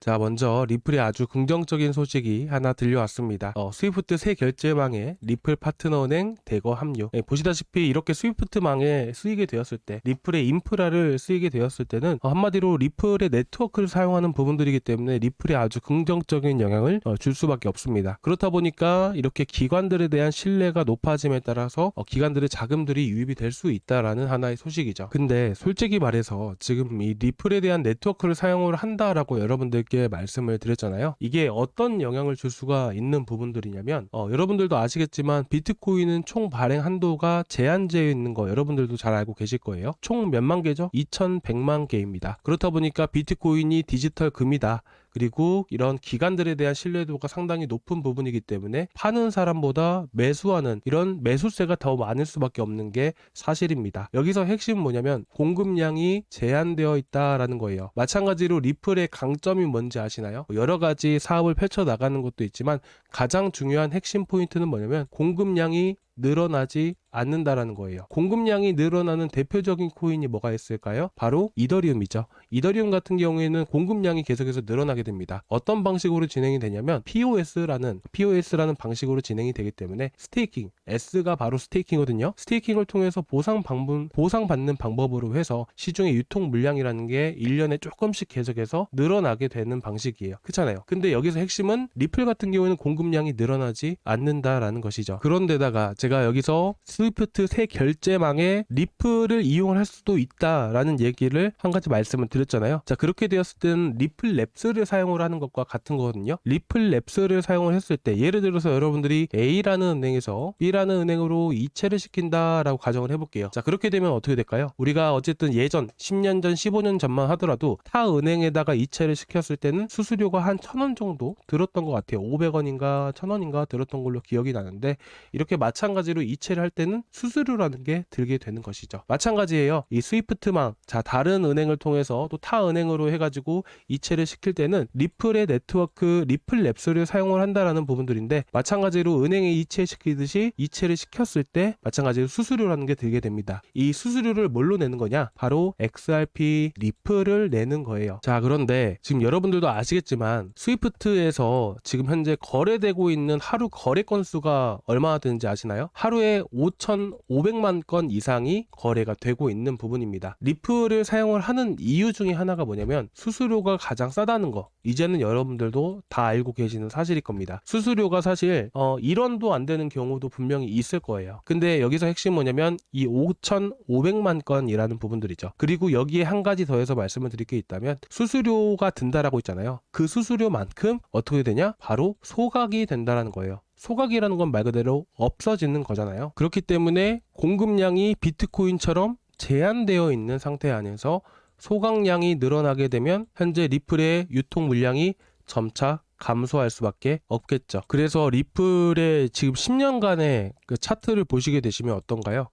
자, 먼저 리플의 아주 긍정적인 소식이 하나 들려왔습니다. 스위프트 새 결제망에 리플 파트너은행 대거 합류. 보시다시피 이렇게 스위프트망에 쓰이게 되었을 때, 리플의 인프라를 쓰이게 되었을 때는 한마디로 리플의 네트워크를 사용하는 부분들이기 때문에 리플에 아주 긍정적인 영향을 줄 수밖에 없습니다. 그렇다 보니까 이렇게 기관들에 대한 신뢰가 높아짐에 따라서 기관들의 자금들이 유입이 될 수 있다라는 하나의 소식이죠. 근데 솔직히 말해서 지금 이 리플에 대한 네트워크를 사용을 한다라고 여러분들께 말씀을 드렸잖아요. 이게 어떤 영향을 줄 수가 있는 부분들이냐면 여러분들도 아시겠지만 비트코인은 총 발행 한도가 제한되어 있는 거 여러분들도 잘 알고 계실 거예요. 총 몇만 개죠? 2100만 개입니다. 그렇다 보니까 비트코인이 디지털 금이다. 그리고 이런 기관들에 대한 신뢰도가 상당히 높은 부분이기 때문에 파는 사람보다 매수하는 이런 매수세가 더 많을 수밖에 없는 게 사실입니다. 여기서 핵심은 뭐냐면 공급량이 제한되어 있다라는 거예요. 마찬가지로 리플의 강점이 뭔지 아시나요? 여러 가지 사업을 펼쳐 나가는 것도 있지만 가장 중요한 핵심 포인트는 뭐냐면 공급량이 늘어나지 않는다라는 거예요. 공급량이 늘어나는 대표적인 코인이 뭐가 있을까요? 바로 이더리움이죠. 이더리움 같은 경우에는 공급량이 계속해서 늘어나게 됩니다. 어떤 방식으로 진행이 되냐면 POS라는 방식으로 진행이 되기 때문에 스테이킹, S가 바로 스테이킹이거든요. 스테이킹을 통해서 보상받는 방법으로 해서 시중의 유통 물량이라는 게 1년에 조금씩 계속해서 늘어나게 되는 방식이에요. 그렇잖아요. 근데 여기서 핵심은 리플 같은 경우에는 공급량이 늘어나지 않는다라는 것이죠. 그런데다가 제가 여기서 스위프트 새 결제망에 리플을 이용할 수도 있다라는 얘기를 한 가지 말씀을 드렸잖아요. 자, 그렇게 되었을 때는 리플 랩스를 사용을 하는 것과 같은 거거든요. 리플 랩스를 사용을 했을 때 예를 들어서 여러분들이 A라는 은행에서 B라는 은행으로 이체를 시킨다라고 가정을 해볼게요. 자, 그렇게 되면 어떻게 될까요? 우리가 어쨌든 예전 10년 전 15년 전만 하더라도 타 은행에다가 이체를 시켰을 때는 수수료가 한 1,000원 정도 들었던 것 같아요. 500원인가 1,000원인가 들었던 걸로 기억이 나는데 이렇게 마찬가지로 이체를 할 때는 수수료라는 게 들게 되는 것이죠. 마찬가지예요. 이 스위프트망, 자, 다른 은행을 통해서 또 타 은행으로 해가지고 이체를 시킬 때는 리플의 네트워크, 리플 랩스를 사용을 한다라는 부분들인데 마찬가지로 은행에 이체시키듯이 이체를 시켰을 때 마찬가지로 수수료라는 게 들게 됩니다. 이 수수료를 뭘로 내는 거냐? 바로 XRP 리플을 내는 거예요. 자, 그런데 지금 여러분들도 아시겠지만 스위프트에서 지금 현재 거래되고 있는 하루 거래 건수가 얼마나 되는지 아시나요? 하루에 5,500만 건 이상이 거래가 되고 있는 부분입니다. 리플을 사용을 하는 이유 중에 하나가 뭐냐면 수수료가 가장 싸다는 거. 이제는 여러분들도 다 알고 계시는 사실일 겁니다. 수수료가 사실 1원도 안 되는 경우도 분명히 있을 거예요. 근데 여기서 핵심은 뭐냐면 이 5,500만 건이라는 부분들이죠. 그리고 여기에 한 가지 더해서 말씀을 드릴 게 있다면 수수료가 든다라고 있잖아요. 그 수수료만큼 어떻게 되냐? 바로 소각이 된다라는 거예요. 소각이라는 건 말 그대로 없어지는 거잖아요. 그렇기 때문에 공급량이 비트코인처럼 제한되어 있는 상태 안에서 소각량이 늘어나게 되면 현재 리플의 유통 물량이 점차 감소할 수밖에 없겠죠. 그래서 리플의 지금 10년간의 그 차트를 보시게 되시면 어떤가요?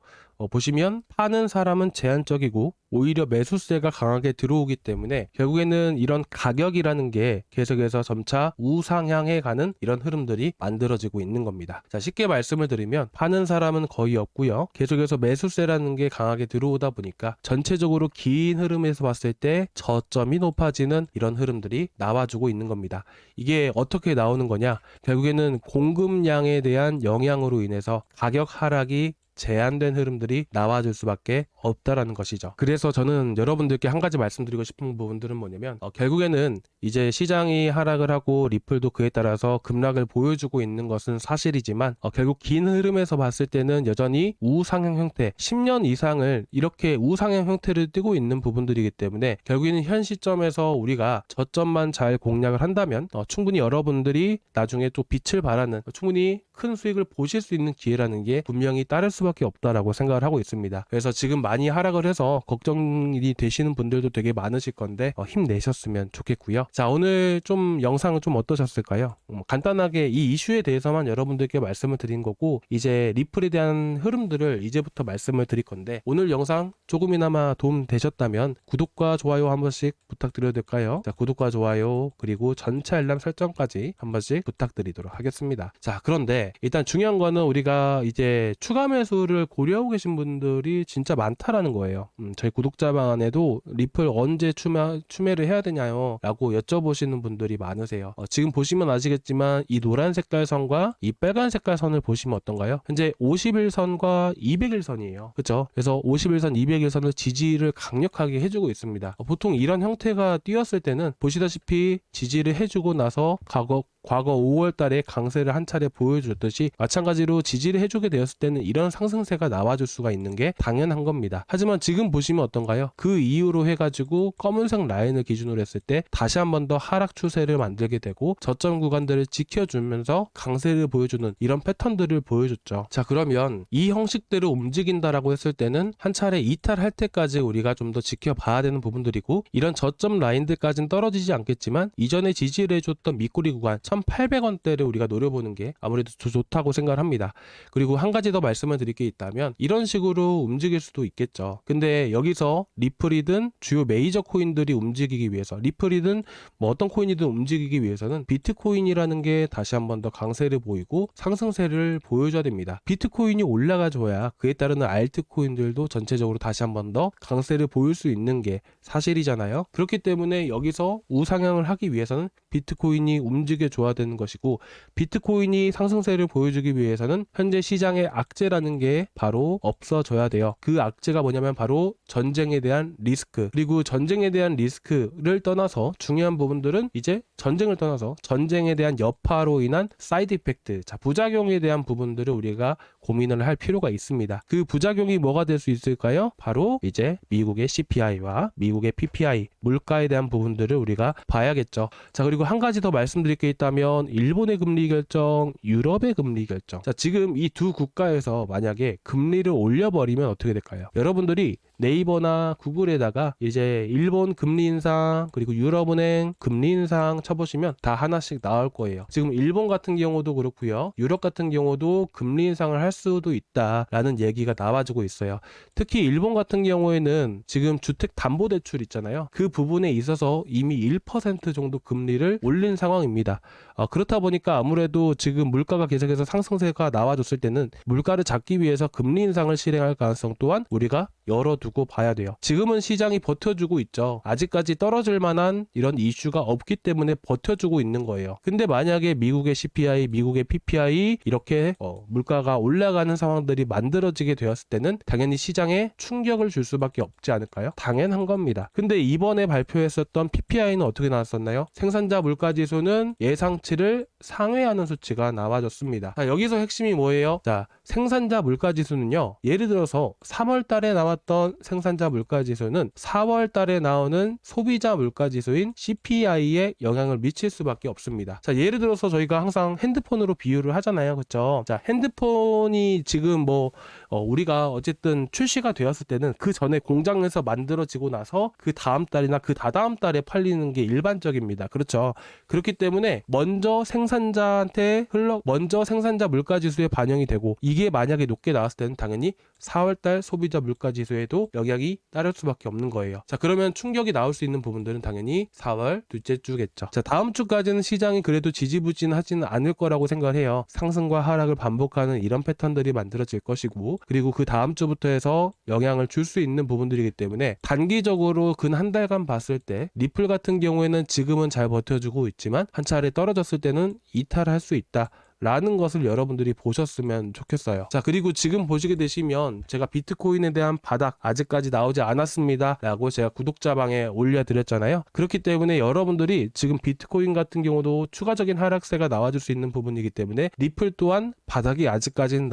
보시면 파는 사람은 제한적이고 오히려 매수세가 강하게 들어오기 때문에 결국에는 이런 가격이라는 게 계속해서 점차 우상향해 가는 이런 흐름들이 만들어지고 있는 겁니다. 자, 쉽게 말씀을 드리면 파는 사람은 거의 없고요. 계속해서 매수세라는 게 강하게 들어오다 보니까 전체적으로 긴 흐름에서 봤을 때 저점이 높아지는 이런 흐름들이 나와주고 있는 겁니다. 이게 어떻게 나오는 거냐? 결국에는 공급량에 대한 영향으로 인해서 가격 하락이 제한된 흐름들이 나와줄 수밖에 없다라는 것이죠. 그래서 저는 여러분들께 한 가지 말씀드리고 싶은 부분들은 뭐냐면 결국에는 이제 시장이 하락을 하고 리플도 그에 따라서 급락을 보여주고 있는 것은 사실이지만 결국 긴 흐름에서 봤을 때는 여전히 우상향 형태 10년 이상을 이렇게 우상향 형태를 띠고 있는 부분들이기 때문에 결국에는 현 시점에서 우리가 저점만 잘 공략을 한다면 충분히 여러분들이 나중에 또 빛을 발하는 충분히 큰 수익을 보실 수 있는 기회라는 게 분명히 따를 수밖에 없다라고 생각을 하고 있습니다. 그래서 지금 많이 하락을 해서 걱정이 되시는 분들도 되게 많으실 건데 힘내셨으면 좋겠고요. 자, 오늘 좀 영상은 좀 어떠셨을까요? 간단하게 이 이슈에 대해서만 여러분들께 말씀을 드린 거고 이제 리플에 대한 흐름들을 이제부터 말씀을 드릴 건데 오늘 영상 조금이나마 도움 되셨다면 구독과 좋아요 한 번씩 부탁드려도 될까요? 자, 구독과 좋아요 그리고 전체 알람 설정까지 한 번씩 부탁드리도록 하겠습니다. 자, 그런데 일단 중요한 거는 우리가 이제 추가 매수 패턴들을 고려하고 계신 분들이 진짜 많다라는 거예요. 저희 구독자방 안에도 리플 언제 추매를 해야 되냐요 라고 여쭤보시는 분들이 많으세요. 지금 보시면 아시겠지만 이 노란 색깔 선과 이 빨간 색깔 선을 보시면 어떤가요? 현재 50일선과 200일선이에요. 그렇죠? 그래서 50일선, 200일선을 지지를 강력하게 해주고 있습니다. 보통 이런 형태가 뛰었을 때는 보시다시피 지지를 해주고 나서 과거 5월 달에 강세를 한 차례 보여줬듯이 마찬가지로 지지를 해주게 되었을 때는 이런 상승세가 나와줄 수가 있는 게 당연한 겁니다. 하지만 지금 보시면 어떤가요? 그 이후로 해가지고 검은색 라인을 기준으로 했을 때 다시 한 번 더 하락 추세를 만들게 되고 저점 구간들을 지켜주면서 강세를 보여주는 이런 패턴들을 보여줬죠. 자, 그러면 이 형식대로 움직인다라고 했을 때는 한 차례 이탈할 때까지 우리가 좀 더 지켜봐야 되는 부분들이고, 이런 저점 라인들까지는 떨어지지 않겠지만 이전에 지지를 해줬던 밑꼬리 구간 1,800원대를 우리가 노려보는 게 아무래도 좋다고 생각을 합니다. 그리고 한 가지 더 말씀을 드릴 게 있다면 이런 식으로 움직일 수도 있겠죠. 근데 여기서 리플이든 주요 메이저 코인들이 움직이기 위해서, 리플이든 뭐 어떤 코인이든 움직이기 위해서는 비트코인이라는 게 다시 한 번 더 강세를 보이고 상승세를 보여줘야 됩니다. 비트코인이 올라가줘야 그에 따르는 알트코인들도 전체적으로 다시 한 번 더 강세를 보일 수 있는 게 사실이잖아요. 그렇기 때문에 여기서 우상향을 하기 위해서는 비트코인이 움직여줘야 되는 것이고, 비트코인이 상승세를 보여주기 위해서는 현재 시장의 악재라는 게 바로 없어져야 돼요. 그 악재가 뭐냐면 바로 전쟁에 대한 리스크, 그리고 전쟁에 대한 리스크를 떠나서 중요한 부분들은 이제 전쟁을 떠나서 전쟁에 대한 여파로 인한 사이드 이펙트, 자, 부작용에 대한 부분들을 우리가 고민을 할 필요가 있습니다. 그 부작용이 뭐가 될 수 있을까요? 바로 이제 미국의 CPI와 미국의 PPI, 물가에 대한 부분들을 우리가 봐야겠죠. 자, 그리고 한 가지 더 말씀드릴 게 있다면 일본의 금리 결정, 유럽의 금리 결정. 자, 지금 이 두 국가에서 만약에 금리를 올려버리면 어떻게 될까요? 여러분들이 네이버나 구글에다가 이제 일본 금리 인상 그리고 유럽은행 금리 인상 쳐보시면 다 하나씩 나올 거예요. 지금 일본 같은 경우도 그렇고요, 유럽 같은 경우도 금리 인상을 할 수도 있다라는 얘기가 나와주고 있어요. 특히 일본 같은 경우에는 지금 주택담보대출 있잖아요. 그 부분에 있어서 이미 1% 정도 금리를 올린 상황입니다. 그렇다 보니까 아무래도 지금 물가가 계속해서 상승세가 나와줬을 때는 물가를 잡기 위해서 금리 인상을 실행할 가능성 또한 우리가 열어두고 봐야 돼요. 지금은 시장이 버텨주고 있죠. 아직까지 떨어질 만한 이런 이슈가 없기 때문에 버텨주고 있는 거예요. 근데 만약에 미국의 CPI, 미국의 PPI 이렇게 물가가 올라가는 상황들이 만들어지게 되었을 때는 당연히 시장에 충격을 줄 수밖에 없지 않을까요? 당연한 겁니다. 근데 이번에 발표했었던 PPI는 어떻게 나왔었나요? 생산자 물가지수는 예상치를 상회하는 수치가 나와줬습니다. 자, 여기서 핵심이 뭐예요? 자, 생산자 물가지수는요, 예를 들어서 3월 달에 나왔던 생산자 물가지수는 4월 달에 나오는 소비자 물가지수인 CPI에 영향을 미칠 수밖에 없습니다. 자, 예를 들어서 저희가 항상 핸드폰으로 비유를 하잖아요. 그렇죠? 자, 핸드폰이 지금 우리가 어쨌든 출시가 되었을 때는 그 전에 공장에서 만들어지고 나서 그 다음 달이나 그 다다음 달에 팔리는 게 일반적입니다. 그렇죠? 그렇기 때문에 먼저 생산자 물가지수에 반영이 되고, 이게 만약에 높게 나왔을 때는 당연히 4월달 소비자 물가지수에도 영향이 따를 수밖에 없는 거예요. 자, 그러면 충격이 나올 수 있는 부분들은 당연히 4월 둘째 주겠죠. 자, 다음 주까지는 시장이 그래도 지지부진하지는 않을 거라고 생각을 해요. 상승과 하락을 반복하는 이런 패턴들이 만들어질 것이고, 그리고 그 다음 주부터 해서 영향을 줄 수 있는 부분들이기 때문에 단기적으로 근 한 달간 봤을 때 리플 같은 경우에는 지금은 잘 버텨주고 있지만 한 차례 떨어졌을 때는 이탈할 수 있다 라는 것을 여러분들이 보셨으면 좋겠어요. 자, 그리고 지금 보시게 되시면 제가 비트코인에 대한 바닥 아직까지 나오지 않았습니다 라고 제가 구독자방에 올려드렸잖아요. 그렇기 때문에 여러분들이 지금 비트코인 같은 경우도 추가적인 하락세가 나와줄 수 있는 부분이기 때문에 리플 또한 바닥이 아직까지는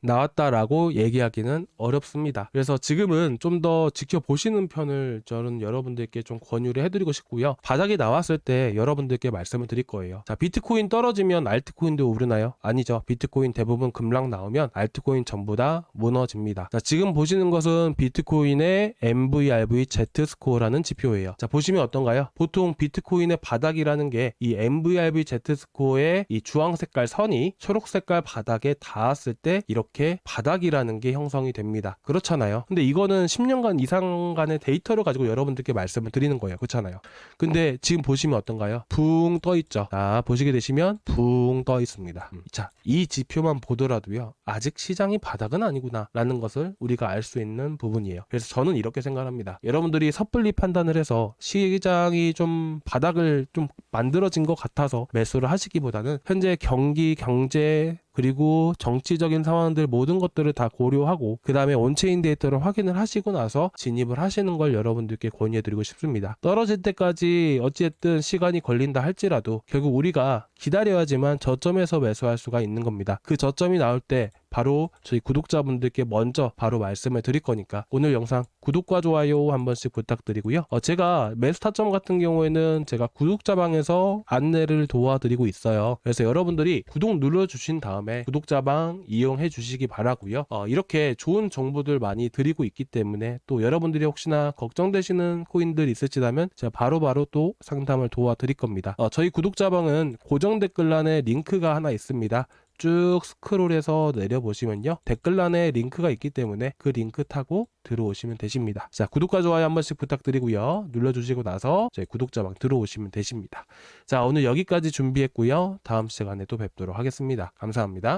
나왔다라고 얘기하기는 어렵습니다. 그래서 지금은 좀 더 지켜보시는 편을 저는 여러분들께 좀 권유를 해드리고 싶고요. 바닥이 나왔을 때 여러분들께 말씀을 드릴 거예요. 자, 비트코인 떨어지면 알트코인도 오르나요? 아니죠. 비트코인 대부분 급락 나오면 알트코인 전부 다 무너집니다. 자, 지금 보시는 것은 비트코인의 MVRV Z스코어라는 지표예요. 자, 보시면 어떤가요? 보통 비트코인의 바닥이라는 게 이 MVRV Z스코어의 이 주황 색깔 선이 초록 색깔 바닥에 닿았을 때 이렇게 바닥이라는 게 형성이 됩니다. 그렇잖아요. 근데 이거는 10년간 이상간의 데이터를 가지고 여러분들께 말씀을 드리는 거예요. 그렇잖아요. 근데 지금 보시면 어떤가요? 붕 떠 있죠. 자, 보시게 되시면 붕 떠 있습니다. 있습니다. 자, 이 지표만 보더라도요, 아직 시장이 바닥은 아니구나 라는 것을 우리가 알 수 있는 부분이에요. 그래서 저는 이렇게 생각합니다. 여러분들이 섣불리 판단을 해서 시장이 좀 바닥을 좀 만들어진 것 같아서 매수를 하시기보다는 현재 경기, 경제, 그리고 정치적인 상황들 모든 것들을 다 고려하고 그 다음에 온체인 데이터를 확인을 하시고 나서 진입을 하시는 걸 여러분들께 권유해드리고 싶습니다. 떨어질 때까지 어찌됐든 시간이 걸린다 할지라도 결국 우리가 기다려야지만 저점에서 매수할 수가 있는 겁니다. 그 저점이 나올 때 바로 저희 구독자분들께 먼저 바로 말씀을 드릴 거니까 오늘 영상 구독과 좋아요 한 번씩 부탁드리고요. 제가 매수 타점 같은 경우에는 제가 구독자방에서 안내를 도와드리고 있어요. 그래서 여러분들이 구독 눌러주신 다음에 구독자방 이용해 주시기 바라고요. 이렇게 좋은 정보들 많이 드리고 있기 때문에 또 여러분들이 혹시나 걱정되시는 코인들 있으시다면 제가 바로바로 또 상담을 도와드릴 겁니다. 저희 구독자방은 고정 댓글란에 링크가 하나 있습니다. 쭉 스크롤해서 내려보시면요, 댓글란에 링크가 있기 때문에 그 링크 타고 들어오시면 되십니다. 자, 구독과 좋아요 한 번씩 부탁드리고요, 눌러주시고 나서 저희 구독자방 들어오시면 되십니다. 자, 오늘 여기까지 준비했고요, 다음 시간에 또 뵙도록 하겠습니다. 감사합니다.